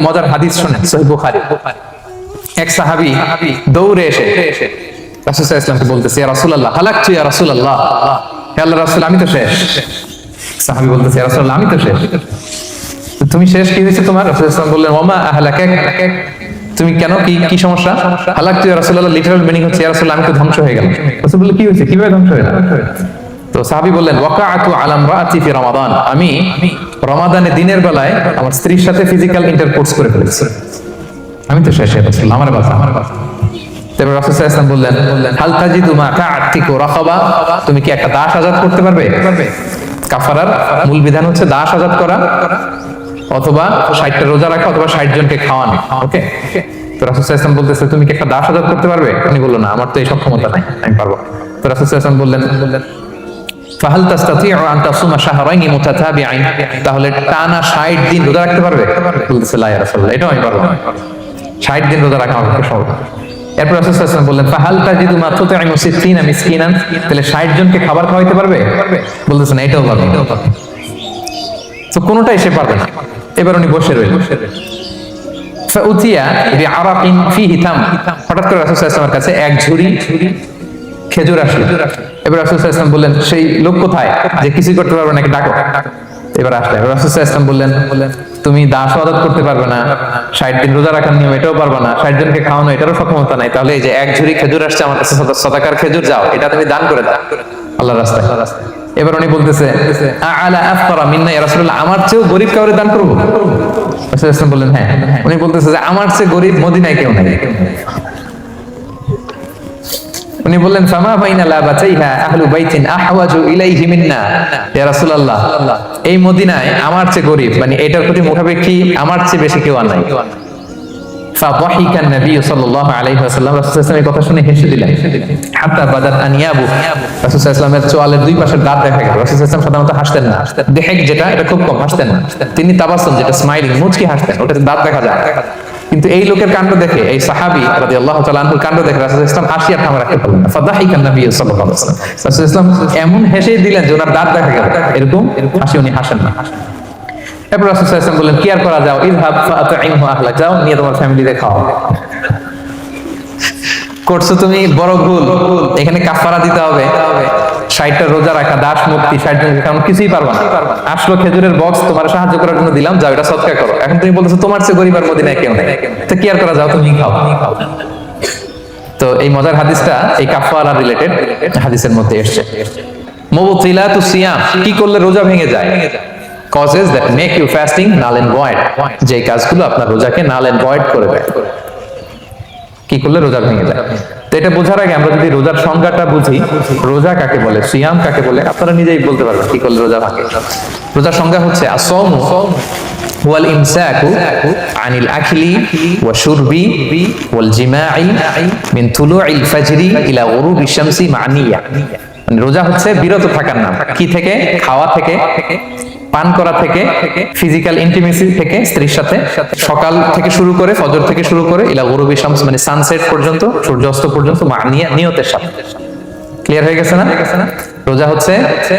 মজার হাদিস শুনেন সহিহ বুখারী। এক সাহাবী দৌড়ে এসে রাসূল সাল্লাল্লাহু আলাইহি ওয়াসাল্লামকে বলতেছে, ইয়া রাসূলুল্লাহ হালাকতু ইয়া রাসূলুল্লাহ, হে আল্লাহর রাসূল আমি তো শেষ। সাহাবী বলতেছে, ইয়া রাসূলুল্লাহ আমি তো শেষ। তুমি শেষ, কি হয়েছে তোমার? রাসূল সাল্লাল্লাহু আলাইহি ওয়াসাল্লাম বললেন, ওমা আহলাকাক, তুমি কেন, কি সমস্যা? হালাকতু ইয়া রাসূলুল্লাহ লিটারাল মিনিং হচ্ছে, ইয়া রাসূলুল্লাহ আমি তো ধ্বংস হয়ে গেলাম। রাসূল বললেন, কি হয়েছে, কিভাবে ধ্বংস হয়ে গেল? তো সাহাবী বললেন, ওয়াকাআতু আলা ইমরাআতি ফি রমাদান, আমি রমাদানে দিনের বেলায় আমার স্ত্রীর সাথে ফিজিক্যাল ইন্টারকোর্স করে ফেলেছি, আমি তো শেষ, রাসূলুল্লাহ আমার কথা। তারপর রাসূল সাল্লাল্লাহু আলাইহি ওয়াসাল্লাম বললেন, হাল তাজিদু মা কাআতিকু রাকাবা, তুমি কি একটা দাস আযাদ করতে পারবে? কাফারার মূল বিধান হচ্ছে দাস আযাদ করা, অথবা 60টা রোজা রাখা, অথবা 60 জনকে খাওয়ানো। ওকে, তো রাসূল সাল্লাল্লাহু আলাইহি ওয়াসাল্লাম বলতেছে, তুমি কি একটা দাস আযাদ করতে পারবে? উনি বলল, না আমার তো এই সব ক্ষমতা নাই, আমি পারবো। তো রাসূল সাল্লাল্লাহু আলাইহি ওয়াসাল্লাম বললেন, ফাহাল তাসতাতিউ আন তাসুমা শাহরাইনি মুতাতাবিআইন, তাহলে টানা 60 দিন রোজা রাখতে পারবে? বলতেছে, লা ইয়া রাসূলুল্লাহ, এটাও আমি পারবো না, 60 দিন রোজা রাখা আমার পক্ষে সম্ভব না। এরপর রাসূল সাল্লাল্লাহু আলাইহি ওয়াসাল্লাম বললেন, ফাহাল তাজিদু মা তুতঈমু 60 মিসকিনান, তাহলে 60 জনকে খাবার খাওয়াইতে পারবে? বলতেছে, না এটাও পারবে না। তো কোনোটাই সে পারবে না। এবার উনি বসে রইলেন। ফাউতিয়া বিআরাকিন ফিহি তাম, হঠাৎ করে রাসূল সাল্লাল্লাহু আলাইহি ওয়াসাল্লামের কাছে এক ঝুড়ি খেজুর আসলো। এবার রাসূল সাল্লাল্লাহু আলাইহি ওয়াসাল্লাম বললেন, সেই লোক কোথায় যে কিছুই করতে পারবে না, ডাকো। এবার আসলে রাসূল সাল্লাল্লাহু আলাইহি ওয়াসাল্লাম বললেন, তুমি দাস আযাদ করতে পারবে না, 60 দিন রোজা রাখার নিয়ম এটাও পারবে না, 60 জনকে খাওয়ানো এটারও সক্ষমতা নাই, তাহলে এই যে এক ঝুড়ি খেজুর আসছে আমার কাছে, সাদাকার খেজুর, যাও এটা তুমি দান করে দাও আল্লাহর রাস্তায়। এবার উনি বলতেছে, আলা আফকারা মিন্না ইয়া রাসূলুল্লাহ, আমার চেয়েও গরীব কাউরে দান করব? রাসূল সাল্লাল্লাহু আলাইহি ওয়াসাল্লাম বললেন, হ্যাঁ। উনি বলতেছে যে আমার চেয়ে গরীব মদিনায় কেউ নাই। উনি বললেন, ফামা বাইনা লাবাতাইহা আহলু বাইতিন আহওয়াজু ইলাইহি মিন্না ইয়া রাসূলুল্লাহ, এই মদিনায় আমার চেয়ে গরীব, মানে এটার প্রতি মুখাপেক্ষী আমার চেয়ে বেশি কেউ আর নাই। ফাদাহিকা নবী সাল্লাল্লাহু আলাইহি ওয়াসাল্লাম, রাসূল সাল্লাল্লাহু আলাইহি ওয়াসাল্লাম এই কথা শুনে হেসে দিলেন। হাত্তা বাদাত আনিয়াবু, রাসূল সাল্লাল্লাহু আলাইহি ওয়াসাল্লামের চোয়ালের দুই পাশের দাঁত দেখা গেল। রাসূল সাল্লাল্লাহু আলাইহি ওয়াসাল্লাম সাধারণত হাসতেন না, দেহেক যেটা এটা খুব কম হাসতেন না, তিনি তাবাসসুম যেটা স্মাইলিং মুচকি হাসতেন, ওটাতে দাঁত দেখা যায়। কিন্তু এই লোকের কাণ্ড দেখে, এই সাহাবী রাদিয়াল্লাহু তাআলা আনহুর কাণ্ড দেখে রাসূল সাল্লাল্লাহু আলাইহি ওয়াসাল্লাম হাসি আর থামা রাখতে পারলেন না। ফাদাহিকা নবী সাল্লাল্লাহু আলাইহি ওয়াসাল্লাম, রাসূল সাল্লাল্লাহু আলাইহি ওয়াসাল্লাম এমন হেসে দিলেন যে ওনার দাঁত দেখা গেল, এরকম হাসি উনি হাসেন না। এরপর রাসূল সাল্লাল্লাহু আলাইহি ওয়াসাল্লাম বললেন, কি আর করা, যাও, ইযহাব ফাআতিমহু আহলাক, যাও নিয়ে তোমার ফ্যামিলিতে খাও। করছো তুমি বড় ভুল, এখানে কাফারা দিতে হবে, 60টা রোজা রাখা, দাস মুক্তি, 60 জনকে খাওয়ানো, কিছুই পারবা না। আসলো খেজুরের বক্স, তোমার সাহায্য করার জন্য দিলাম, যাও এটা সদকা করো। এখন তুমি বলতেছো তোমার চেয়ে গরীব আর মদিনায় কেউ নেই, তো কি আর করা, যাও তুমি খাও। তো এই মজার হাদিসটা এই কাফারা রিলেটেড হাদিসের মধ্যে এসেছে। মুবতিলাতুস সিয়াম, কি করলে রোজা ভেঙে যায়? causes that make you fasting null and void, যে কাজগুলো আপনার রোজাকে null and void করে দেয়, কি করলে রোজা ভেঙে যায়। তো এটা বোঝার আগে আমরা যদি রোজার সংজ্ঞাটা বুঝি, রোজা কাকে বলে, সিয়াম কাকে বলে, আপনারা নিজেই বলতে পারবেন কি করলে রোজা ভাঙে। রোজার সংজ্ঞা হচ্ছে আসওমু ওয়াল ইমসাকু আনিল আকলি ওয়া শুরবি ওয়াল জিমাই মিন তুলুইল ফাজরি ইলা গুরুবি শামসি মানিয়া, রোজা হচ্ছে বিরত থাকার নাম, কি থেকে? খাওয়া থেকে, পান করা থেকে, ফিজিক্যাল ইন্টিমেসি থেকে স্ত্রীর সাথে, সকাল থেকে শুরু করে, ফজর থেকে শুরু করে ইলা গুরুবি শামস মানে সানসেট পর্যন্ত, সূর্যাস্ত পর্যন্ত, নিয়তের সাথে। ক্লিয়ার হয়ে গেছে না? রোজা হচ্ছে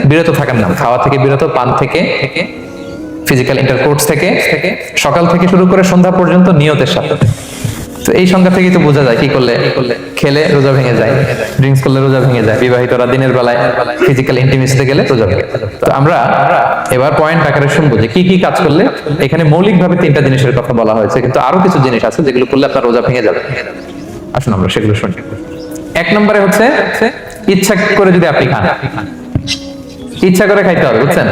বিরত থাকার নাম, খাওয়া থেকে বিরত, পান থেকে, ফিজিক্যাল ইন্টারকোর্স থেকে, সকাল থেকে শুরু করে সন্ধ্যা পর্যন্ত নিয়তের সাথে। তো এই সংজ্ঞা থেকেই তো বোঝা যায় কি করলে, খেলে রোজা ভেঙে যায়, ড্রিঙ্কস করলে রোজা ভেঙে যায়, বিবাহিতরা দিনের বেলায় ফিজিক্যাল ইন্টিমেসিতে গেলে রোজা ভেঙে যায়। তো আমরা এবার পয়েন্ট আকারে শুনবো যে কি কি কাজ করলে, এখানে মৌলিকভাবে 3টা জিনিসের কথা বলা হয়েছে, কিন্তু আরো কিছু জিনিস আছে যেগুলো করলে আপনার রোজা ভেঙে যাবে। আসুন আমরা সেগুলো শুনি। 1 নম্বরে হচ্ছে ইচ্ছা করে যদি আপনি খান, ইচ্ছা করে খাইতে হবে, বুঝছেন?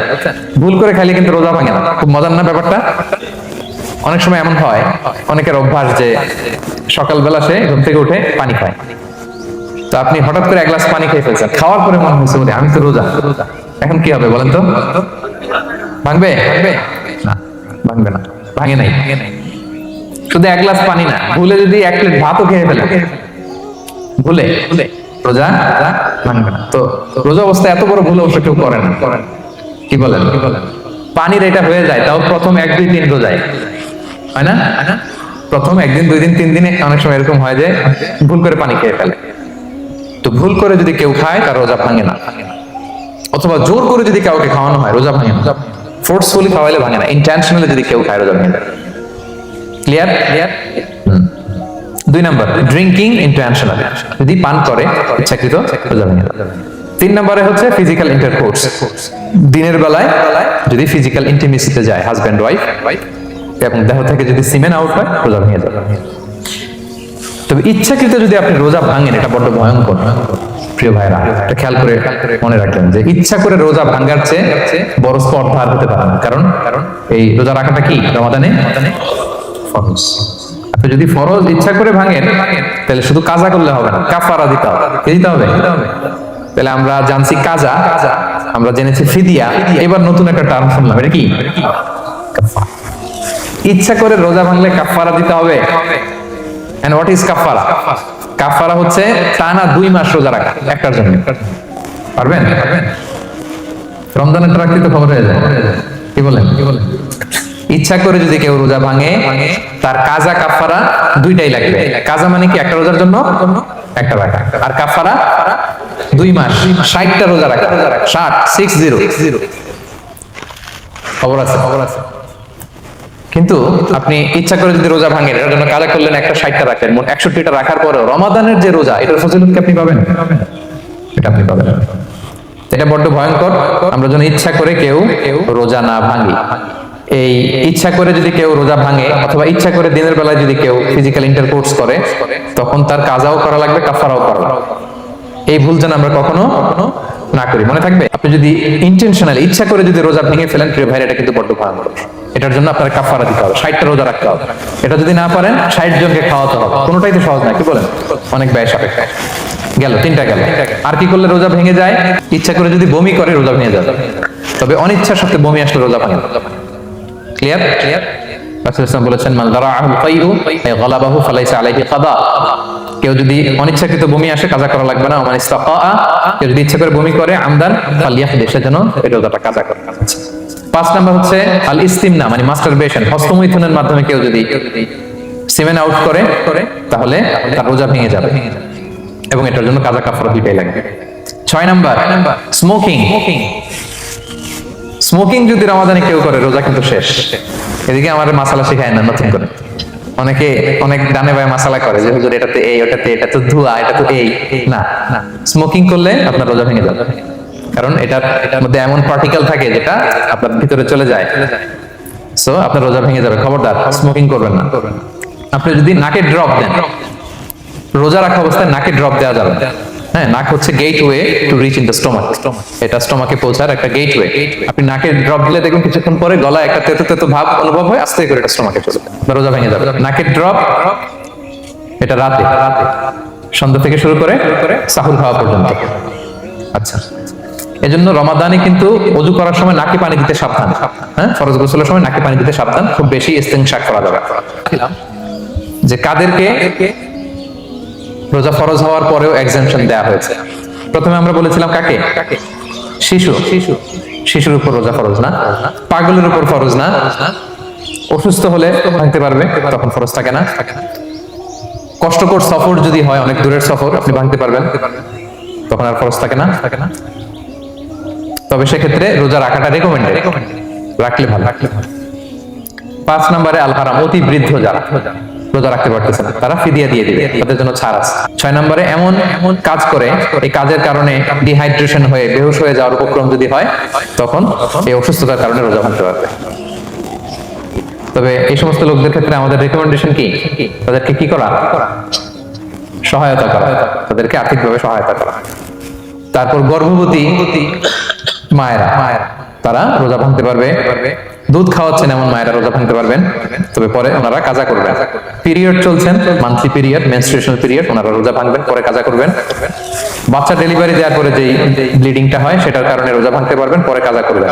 ভুল করে খাইলে কিন্তু রোজা ভাঙে না। খুব মজার না ব্যাপারটা? অনেক সময় এমন হয়, অনেকের অভ্যাস যে সকালবেলা সে ঘুম থেকে উঠে পানি খায়, তো আপনি হঠাৎ করে 1 গ্লাস পানি খেয়ে ফেলছেন, খাওয়ার পরে মনে হচ্ছে আমি তো রোজা, এখন কি হবে বলেন তো? ভাঙবে না? ভাঙবে না, ভাঙে নাই। শুধু 1 গ্লাস পানি না, ভুলে যদি 1 প্লেট ভাতও খেয়ে ফেলেন, ভুলে, রোজা ভাঙবে না। তো রোজা অবস্থায় এত বড় ভুল অবশ্য কেউ করে না, কি বলেন? পানির এটা হয়ে যায়, তাও প্রথম 1, 2, 3 রোজায়, হয় না? প্রথম 1 দিন, 2 দিন, 3 দিনে অনেক সময় এরকম হয় যে ভুল করে পানি খেয়ে ফেলে। তো ভুল করে যদি কেউ খায় তার রোজা ভাঙে না, অথবা জোর করে যদি কাউকে খাওয়ানো হয় রোজা ভাঙে না। ফোর্সফুলি খাওয়াইলে ভাঙে না, ইন্টেনশনালি যদি কেউ খায় রোজা ভাঙে না। ক্লিয়ার? দুই নাম্বার ড্রিঙ্কিং ইন্টেনশনালি, যদি পান করে ইচ্ছাকৃত রোজা ভেঙে যাবে। তিন নম্বরে হচ্ছে ফিজিক্যাল ইন্টারকোর্স, দিনের বেলায় যদি ফিজিক্যাল ইন্টিমেসিতে যায় হাজব্যান্ড ওয়াইফ এবং দেহ থেকে যদি সিমেন আউট হয় রোজা ভেঙে যাবে। তবে ইচ্ছাকৃত যদি আপনি রোজা ভাঙেন এটা বড্ড ভয়ঙ্কর প্রিয় ভাইরা, এটা খেয়াল করে মনে রাখবেন যে ইচ্ছা করে রোজা ভাঙার চেয়ে বড় স্পর্ধা আর হতে পারে না। কারণ এই রোজা রাখাটা কি রমাদানে ফরজ। আপনি যদি ফরজ ইচ্ছা করে ভাঙেন তাহলে শুধু কাজা করলে হবে না, কাফারা দিতে হবে। কি দিতে হবে? তাহলে আমরা জানছি কাজা, আমরা জেনেছি ফিদিয়া, এবার নতুন একটা টার্ম শুনলাম, এটা কি? কাফারা। ইচ্ছা করে রোজা ভাঙলে কাফারা দিতে হবে। And what is কাফারা? কাফারা হচ্ছে টানা 2 মাস রোজা রাখা একটার জন্য। পারবেন? রমজানের রাখতে তো খবর হয়ে যায়। কি বলেন? ইচ্ছা করে যদি কেউ রোজা ভাঙে তার কাজা কাফারা দুইটাই লাগবে। কাজা মানে কি? একটা রোজার জন্য একটা রাখা, আর কাফারা 2 মাস 60টা রোজা রাখা। 60 খবর আছে। কিন্তু আপনি ইচ্ছা করে যদি রোজা ভাঙেন এটার জন্য কাজা করলেন, একটা 60টা রাখলেন, মোট 61টা রাখার পরে রমাদানের যে রোজা এটার ফজিলত কি আপনি পাবেন? এটা আপনি পাবেন। এটা বড্ড ভয়ঙ্কর। আমরা যেন ইচ্ছা করে কেউ রোজা না ভাঙি। এই ইচ্ছা করে যদি কেউ রোজা ভাঙে অথবা ইচ্ছা করে দিনের বেলায় যদি কেউ ফিজিক্যাল ইন্টারকোর্স করে তখন তার কাজাও করা লাগবে, কাফারাও করা লাগবে। এই ভুল যেন আমরা কখনো না করি, মনে থাকবে। আপনি যদি ইন্টেনশনালি ইচ্ছা করে যদি রোজা ভেঙে ফেলেন প্রিয় ভাইরা, এটা কিন্তু বড্ড ভয়ঙ্কর। এটার জন্য আপনার কাফারা দিতে হবে, 60টা রোজা রাখতে হবে। এটা যদি না পারেন 60 জনকে খাওয়াতে হবে। কোনোটাই তো সহজ না, কি বলেন? অনেক ব্যয় সাপেক্ষ। গেল 3টা গেল। আর কি করলে রোজা ভেঙে যায়? ইচ্ছা করে যদি বমি করে রোজা ভেঙে যাবে, তবে অনিচ্ছার সাথে বমি আসলে রোজা ভাঙে। ক্লিয়ার? রাসূল সাল্লাল্লাহু বলেছেন মান দারাআহুল কাইউ আই গালাবাহু ফালাইসা আলাইহি কাদা। কেউ যদি অনিচ্ছাকৃত বমি আসে কাজা করা লাগবে না। ওমান ইস্তাফা, কেউ যদি ইচ্ছা করে বমি করে আমদান ফালিয়াহদি, সেজন্য এই রোজাটা কাজা করে। 5 নাম্বার হচ্ছে আল ইস্তিমনা, মানে মাস্টারবেশন, হস্তমৈথুনের মাধ্যমে কেউ যদি সিমেন আউট করে তাহলে তার রোজা ভেঙে যাবে এবং এটার জন্য কাজা কাফারা দুইটাই লাগবে। 6 নাম্বার স্মোকিং যদি রমাদানে কেউ করে রোজা কিন্তু শেষ। এদিকে আমাদের মাসালা শেখায় না নতুন করে, অনেকে অনেক ডানে বায়ে মাসালা করে যে হুজুর এটাতে এই, ওটাতে এটা তো ধোঁয়া, এটা তো এই না। স্মোকিং করলে আপনার রোজা ভেঙে যাবে, কারণ এটার মধ্যে এমন পার্টিকেল থাকে যেটা আপনার ভিতরে চলে যায়, সো আপনার রোজা ভেঙে যাবে। খবরদার স্মোকিং করবেন না। আপনি যদি নাকে ড্রপ দেন, রোজা রাখা অবস্থায় নাকে ড্রপ দেওয়া যাবে। হ্যাঁ, নাক হচ্ছে gateway to reach in the stomach. এটা স্টোমাকে পৌঁছার একটা গেটওয়ে। আপনি নাকে ড্রপ দিলে দেখুন কিছুক্ষণ পরে গলায় একটা তেতো তেতো ভাব অনুভব হয়, আস্তে করে এটা স্টোমাকে চলে যায়, রোজা ভেঙে যাবে। নাকের ড্রপ এটা রাতে, সন্ধ্যা থেকে শুরু করে সাহুর খাওয়া পর্যন্ত। আচ্ছা, এজন্য রমাদানে কিন্তু ওযু করার সময় নাকে পানি দিতে সাবধান। হ্যাঁ, ফরজ গোসলের সময় নাকে পানি দিতে সাবধান। খুব বেশি ইস্তেনশাক করা যাবে যে কাদেরকে রোজা ফরজ হওয়ার পরেও এক্সাম্পশন দেয়া হয়েছে। প্রথমে আমরা বলেছিলাম কাকে? শিশুর উপর রোজা ফরজ না, পাগলের উপর ফরজ না, অসুস্থ হলে ভাঙতে পারবে, তখন ফরজ থাকে না। কষ্টকর সফর যদি হয়, অনেক দূরের সফর, আপনি ভাঙতে পারবেন, তখন আর ফরজ থাকে না। তবে সেক্ষেত্রে রোজা রাখাটা রেকমেন্ডেড, রাখলে ভালো। 5 নম্বরে আল হারাম, অতি বৃদ্ধ যারা রোজা রাখতে পারতেছে না তারা ফিদিয়া দিয়ে দিবে, তাদের জন্য ছাড় আছে। 6 নম্বরে এমন কাজ করে এই কাজের কারণে ডিহাইড্রেশন হয়ে বেহুশ হয়ে যাওয়ার উপক্রম যদি হয় তখন এই অসুস্থতার কারণে রোজা ভাঙতে পারবে। তবে এই সমস্ত লোকদের ক্ষেত্রে আমাদের রেকমেন্ডেশন কি? তাদেরকে কি করা? সহায়তা করা, তাদেরকে আর্থিকভাবে সহায়তা করা। তারপর গর্ভবতী মায়েরা তারা রোজা ভাঙতে পারবে। দুধ খাওয়াচ্ছেন এমন মায়েরা রোজা ভাঙতে পারবেন, তবে পরে ওনারা কাজা করবেন। পিরিয়ড চলছেন, মান্থলি পিরিয়ড, মেনস্ট্রুয়েশনাল পিরিয়ড, ওনারা রোজা ভাঙবেন, পরে কাজা করবেন। বাচ্চা ডেলিভারি দেওয়ার পরে যেই ব্লিডিংটা হয় সেটার কারণে রোজা ভাঙতে পারবেন, পরে কাজা করবেন।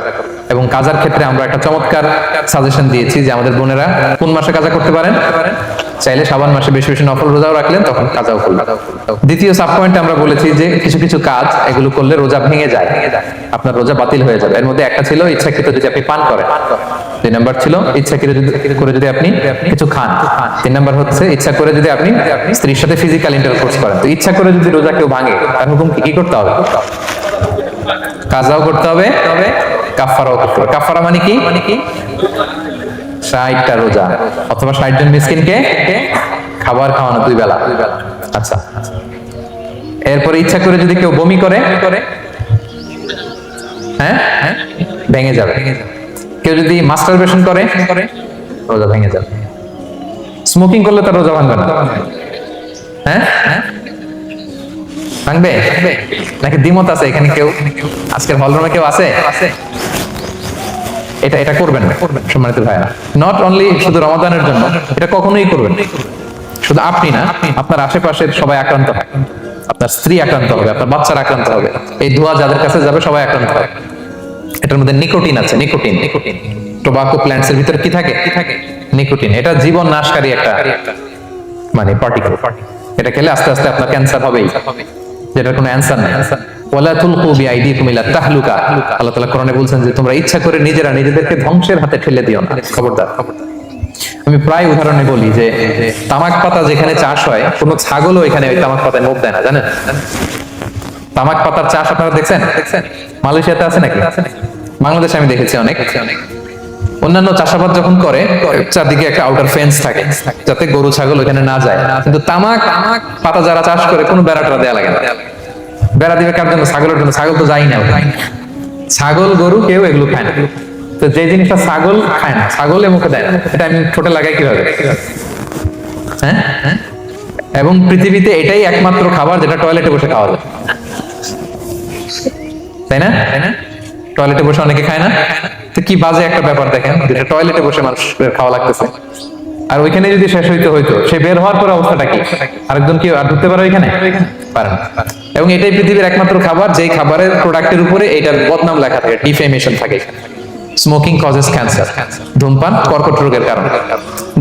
এবং কাজার ক্ষেত্রে আমরা একটা চমৎকার সাজেশন দিয়েছি যে আমাদের বোনেরা কোন মাসে কাজা করতে পারেন। চাইলে শাবান মাসে বেশি বেশি নফল রোজাও রাখলেন, তখন কাজাও করলেন। দ্বিতীয় সাব পয়েন্টে আমরা বলেছি যে কিছু কিছু কাজ এগুলো করলে রোজা ভেঙে যায়, আপনার রোজা বাতিল হয়ে যাবে। এর মধ্যে একটা ছিল ইচ্ছাকৃত যদি আপনি পান করেন, 2 নাম্বার ছিল ইচ্ছাকৃত করে যদি আপনি কিছু খান, 3 নাম্বার হচ্ছে ইচ্ছা করে যদি আপনি স্ত্রীর সাথে ফিজিক্যাল ইন্টারকোর্স করেন। তো ইচ্ছা করে যদি রোজা কেউ ভাঙে তার হুকুম কি করতে হবে? কাজাও করতে হবে, কাফারাও করতে হবে। কাফারা মানে কি? 60টা রোজা, অথবা 60 জন মিসকিনকে খাবার খাওয়ানো 2 বেলা। আচ্ছা, এরপরে ইচ্ছা করে যদি কেউ বমি করে, হ্যাঁ ভেঙে যাবে। কেউ যদি মাস্টারবেশন করে, রোজা ভেঙে যাবে। স্মোকিং করলে তার রোজা ভাঙবে না, হ্যাঁ ভাঙবে নাকি দ্বিমত আছে এখানে? কেউ আজকের হলরুমে কেউ আছে? এটা করবেন না সম্মানিত ভাইরা, নট অনলি শুধু রমাদানের জন্য, এটা কখনোই করবেন শুধু আপনি না, আপনার আশেপাশের সবাই আক্রান্ত হয়। আপনার স্ত্রী আক্রান্ত হবে, আপনার বাচ্চারা আক্রান্ত হবে, এই ধোঁয়া যাদের কাছে যাবে সবাই আক্রান্ত হবে। এটার মধ্যে নিকোটিন আছে, নিকোটিন। টোবাকো প্ল্যান্টস এর ভিতরে কি থাকে? নিকোটিন। এটা জীবন নাশকারী একটা মানে পার্টিকেল। এটা খেলে আস্তে আস্তে আপনার ক্যান্সার হবেই, যেটার কোনো অ্যানসার নাই। ওয়ালা তুলকু বিআইদিকুম ইলা তাহলুকা, আল্লাহ তাআলা কোরআনে বলছেন যে তোমরা ইচ্ছা করে নিজেরা নিজেদেরকে ধ্বংসের হাতে ঠেলে দিও না। খবরদার। আমি প্রায় উদাহরণে বলি যে তামাক পাতা যেখানে চাষ হয়, কোনো ছাগলও এখানে ওই তামাক পাতায় মুখ দেয় না, জানেন? তামাক পাতার চাষ আপনারা দেখছেন? মালয়েশিয়াতে আছে নাকি? বাংলাদেশে আমি দেখেছি অনেক। অন্যান্য চাষাবাদ যখন করে, চারদিকে একটা আউটার ফেন্স থাকে যাতে গরু ছাগল ওখানে না যায়, কিন্তু তামাক পাতা যারা চাষ করে কোনো বেড়াটা দেয়া লাগে না। বেড়া দিবে কার জন্য? ছাগলের জন্য। ছাগল তো যাই না, ছাগল গরু কেউ এগুলো খায় না। তো যে জিনিসটা ছাগল খায় না, ছাগলে মুখে দেয় না, এটা আমি ঠোঁটে লাগাই কিভাবে? হ্যাঁ, এবং পৃথিবীতে এটাই একমাত্র খাবার যেটা টয়লেটে বসে খাওয়া যায়, তাই না? টয়লেটে বসে অনেকে খায় না, তো কি বাজে একটা ব্যাপার দেখেন, যেটা টয়লেটে বসে মানুষের খাওয়া লাগতেছে, আর ওইখানে যদি শেষ হইতো সে বের হওয়ার পর অবস্থাটা কি? আরেকজন কি আর ঢুকতে পারে ওইখানে? পারে না। এবং এটাই পৃথিবীর একমাত্র খাবার যেই খাবারের প্রোডাক্টের উপরে এইটার বদনাম লেখা থাকে, ডিফেমেশন থাকে। স্মোকিং কজেস ক্যান্সার, ধূমপান কর্কট রোগের কারণ।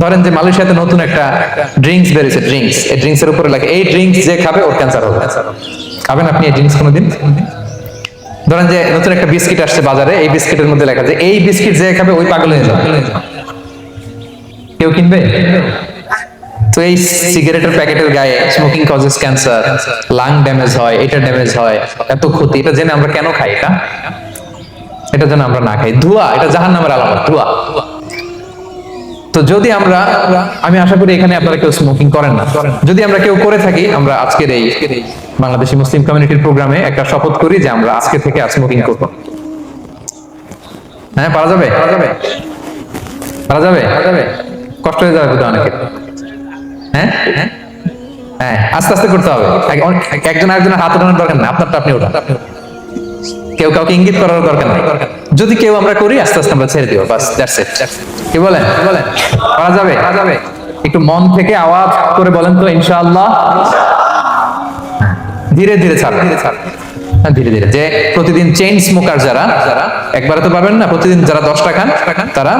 ধরেন যে মালয়েশিয়াতে নতুন একটা ড্রিঙ্কস বেরিয়েছে, ড্রিঙ্কস, এই ড্রিঙ্কস এর উপরে লেখা এই ড্রিঙ্কস যে খাবে ওর ক্যান্সার হবে। খাবেন আপনি এই ড্রিঙ্কস কোনোদিন? ধরেন যে নতুন একটা বিস্কিট আসছে বাজারে, এই বিস্কিটের মধ্যে লেখা যে এই বিস্কিট যে খাবে ওই পাগল হয়ে যাবে। কেউ কিনবে? তো এই সিগারেটের প্যাকেটের গায়ে smoking causes cancer, lung damage হয়, এটা ড্যামেজ হয়, এত ক্ষতি, এটা জেনে আমরা কেন খাই? এটা যেন আমরা না খাই। ধোঁয়া, এটা জাহান্নামের আলামত, ধোঁয়া। তো যদি আমরা, আমি আশা করি এখানে আপনারা কেউ স্মোকিং করেন না, যদি আমরা কেউ করে থাকি, আমরা আজকের এই বাংলাদেশি মুসলিম কমিউনিটির প্রোগ্রামে একটা শপথ করি যে আমরা আজকে থেকে আর স্মোকিং করব। হ্যাঁ, পারা যাবে? পারা যাবে? কষ্ট হয়ে যাবে বোধহয় অনেকের। হ্যাঁ, আস্তে আস্তে করতে হবে। একজন আরেকজনের হাত ওঠানোর দরকার না, আপনারটা আপনি ওঠান। কেউ কাউকে ইঙ্গিত করার দরকার নেই। যদি কেউ আমরা করি, আস্তে আস্তে আমরা ছেড়ে দিব, বাস, দ্যাটস ইট। কি বলেন? পারা যাবে? একটু মন থেকে আওয়াজ করে বলেন তো, ইনশাআল্লাহ। ধীরে ধীরে ছাড়বেন, ধীরে ধীরে। যে প্রতিদিন চেইন স্মোকার যারা, একবারে তো পারবেন না, প্রতিদিন যারা 10টা খান, তারা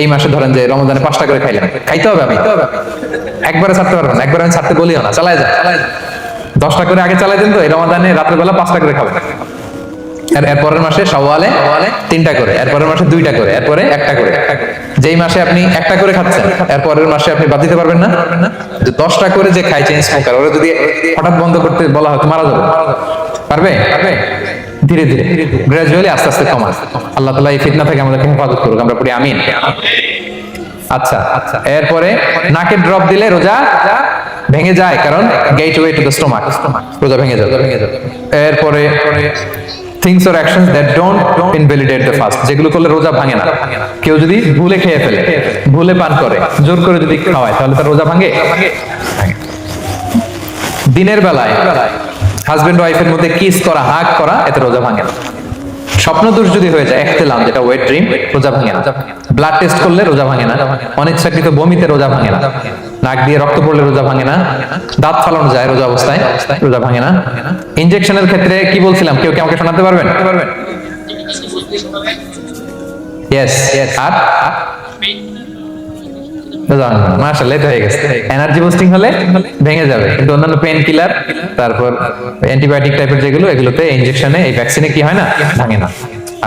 এই মাসে ধরেন যে রমজানে 5টা করে খাইলেন, খাইতে হবে। আমি একবারে ছাড়তে পারবেন না, একবারে আমি ছাড়তে বলিও না, চালায় যান। 10টা করে আগে চালাই দেন, তো এই রমজানে রাত্রেবেলা 5টা করে খাবেন। এরপরের মাসে শাওয়ালে 3টা করে, এরপরের মাসে 2টা করে, এরপরে 1টা করে। যেই মাসে আপনি 1টা করে খাচ্ছেন, এরপরের মাসে আপনি বাদ দিতে পারবেন না। যে 10টা করে যে খায় চেইন স্মোকার, ওরা যদি হঠাৎ বন্ধ করতে বলা হয়, তো মারা যাবে। পারবে? ধীরে ধীরে, গ্রাজুয়ালি, আস্তে আস্তে কমান। আল্লাহ তাআলা এই ফিতনা থেকে আমাদেরকে হেফাজত করুক, আমরা পড়ি আমিন। আচ্ছা, এরপরে নাকে ড্রপ দিলে রোজা ভেঙে যায়, কারণ গেটওয়ে টু দ্য স্টোমাক, রোজা ভেঙে যাবে। এরপরে things or actions that don't invalidate the fast, যেগুলো করলে রোজা ভাঙে না। কেউ যদি ভুলে খেয়ে ফেলে, ভুলে পান করে, জোর করে যদি খাওয়ায়, তাহলে তার রোজা ভাঙে? দিনের বেলায় হাজবেন্ড ওয়াইফের মধ্যে কিস করা, হাগ করা, এতে রোজা ভাঙে না। স্বপ্ন দোষ যদি হয়ে যায়, ইহতিলাম, যেটা ওয়েট ড্রিম, রোজা ভাঙে না। ব্লাড টেস্ট করলে রোজা ভাঙে না। অনিচ্ছাকৃত বমিতে রোজা ভাঙে না। নাক দিয়ে রক্ত পড়লে রোজা ভাঙে না। দাঁত ফালানো যায় রোজা অবস্থায়, রোজা ভাঙে না। ইনজেকশনের ক্ষেত্রে কি বলছিলাম, কেউ কি আমাকে শোনাতে পারবেন? ইয়েস, আর মাশাআল্লাহ, লেট হয়ে গেছে। এনার্জি বুস্টিং হলে ভেঙে যাবে, কিন্তু অন্যান্য পেন কিলার, তারপর অ্যান্টিবায়োটিক টাইপের যেগুলো, এগুলোতে, ইনজেকশনে, এই ভ্যাকসিনে কি হয় না? ভাঙে না।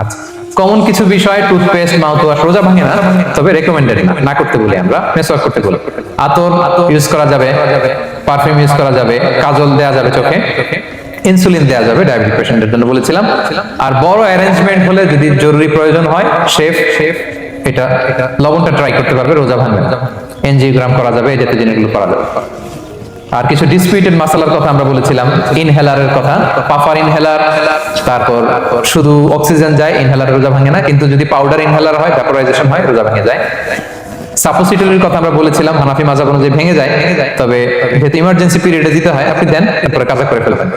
আচ্ছা, কমন কিছু বিষয়, টুথপেস্ট, মাউথ ওয়াশ, রোজা ভাঙে না, তবে রেকমেন্ডেড না করতে বলি আমরা। মেসওয়াক করতে বলি। আতর ইউজ করা যাবে, পারফিউম ইউজ করা যাবে, কাজল দেয়া যাবে চোখে, ইনসুলিন দেয়া যাবে ডায়াবেটিক পেশেন্টের জন্য বলেছিলাম। আর বড় অ্যারেঞ্জমেন্ট হলে, যদি জরুরি প্রয়োজন হয়, শেফ এটা লবণটা ট্রাই করতে পারবে, রোজা ভাঙবে না। এনজিওগ্রাম করা যাবে, এই জাতীয় জিনিসগুলো করা যাবে। আর কিছু ডিসপিউটেড মাসালার কথা আমরা বলেছিলাম, ইনহেলারের কথা, পাফার ইনহেলার, তারপর শুধু অক্সিজেন যায়, ইনহেলার রোজা ভাঙে না, কিন্তু যদি পাউডার ইনহেলার হয়, ভ্যাপোরাইজেশন হয়, রোজা ভেঙে যায়। সাপোসিটরির কথা আমরা বলেছিলাম, হানাফি মাযহাব অনুযায়ী ভেঙে যায়, তবে যেহেতু ইমার্জেন্সি পিরিয়ডে দিতে হয়, আপনি দেন, এরপরে কাজা করে ফেলবেন।